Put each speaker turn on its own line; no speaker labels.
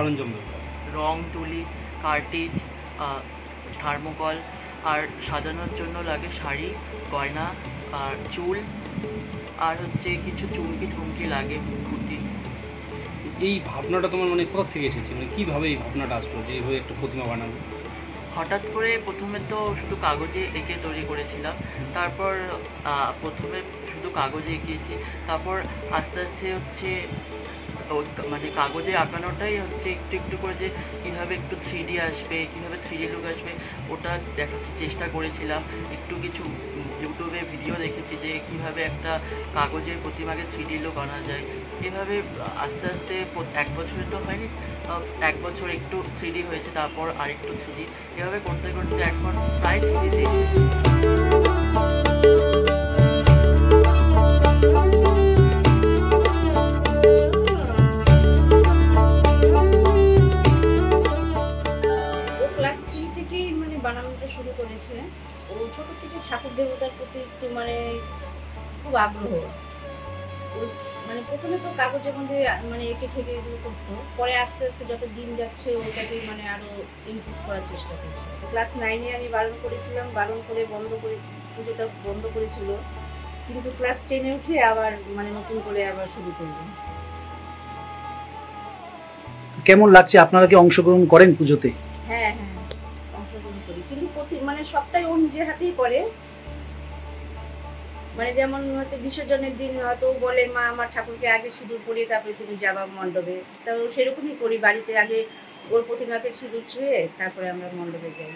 সরঞ্জাম দরকার?
রং তুলি, কার্টিজ, থার্মোকল, আর সাজানোর জন্য লাগে শাড়ি, গয়না, আর চুল, আর হচ্ছে কিছু চুমকি ঠুমকি লাগে, পুঁতি।
এই ভাবনাটা তোমার মানে কোথা থেকে এসেছে, মানে কীভাবে এই ভাবনাটা আসলো যে এইভাবে একটা প্রতিমা বানাবো?
হঠাৎ করে প্রথমে তো শুধু কাগজে এঁকে তৈরি করেছিলাম, তারপর প্রথমে শুধু কাগজে এঁকেছি, তারপর আস্তে আস্তে হচ্ছে মানে কাগজে আঁকানোটাই হচ্ছে একটু একটু করে যে কীভাবে একটু 3D আসবে, কীভাবে 3D লুক আসবে, ওটা দেখার চেষ্টা করেছিলাম। একটু কিছু ইউটিউবে ভিডিও দেখেছি যে কীভাবে একটা কাগজের প্রতিমাকে 3D লুক আনা যায়। এভাবে আস্তে আস্তে 1 বছরে তো হয়নি, 1 বছর একটু 3D হয়েছে, তারপর আরেকটু 3D, এভাবে করতে করতে এখন প্রায় 3D এসেছে।
বানানোটা শুরু করেছে। ও ছোট থেকে ঠাকুর দেবতার প্রতি একটু মানে খুব আগ্রহ। মানে প্রথমে তো কাগজের মধ্যে মানে এঁকে ঠেকে এগুলো করতো, পরে আস্তে আস্তে যত দিন যাচ্ছে ওটাকে মানে আরো ইমপ্রুভ করার চেষ্টা করছে। ক্লাস 9-এ আমি বারণ করেছিলাম, বারণ করে পুজোটা বন্ধ করেছিল, কিন্তু ক্লাস 10-এ উঠে আবার মানে নতুন করে আবার শুরু করলো।
কেমন লাগছে, আপনারা কি অংশগ্রহণ করেন পুজোতে?
হ্যাঁ হ্যাঁ, অংশগ্রহণ করি, কিন্তু মানে সবটাই ও নিজের হাতেই করে। মানে যেমন হয়তো বিসর্জনের দিন হয়তো বলে মা আমার ঠাকুরকে আগে সিঁদুর পরিয়ে তারপরে তুমি যাবা মণ্ডপে, তো সেরকমই করি, বাড়িতে আগে ওর প্রতিমাকে সিঁদুর ছুঁয়ে তারপরে আমরা মণ্ডপে যাই।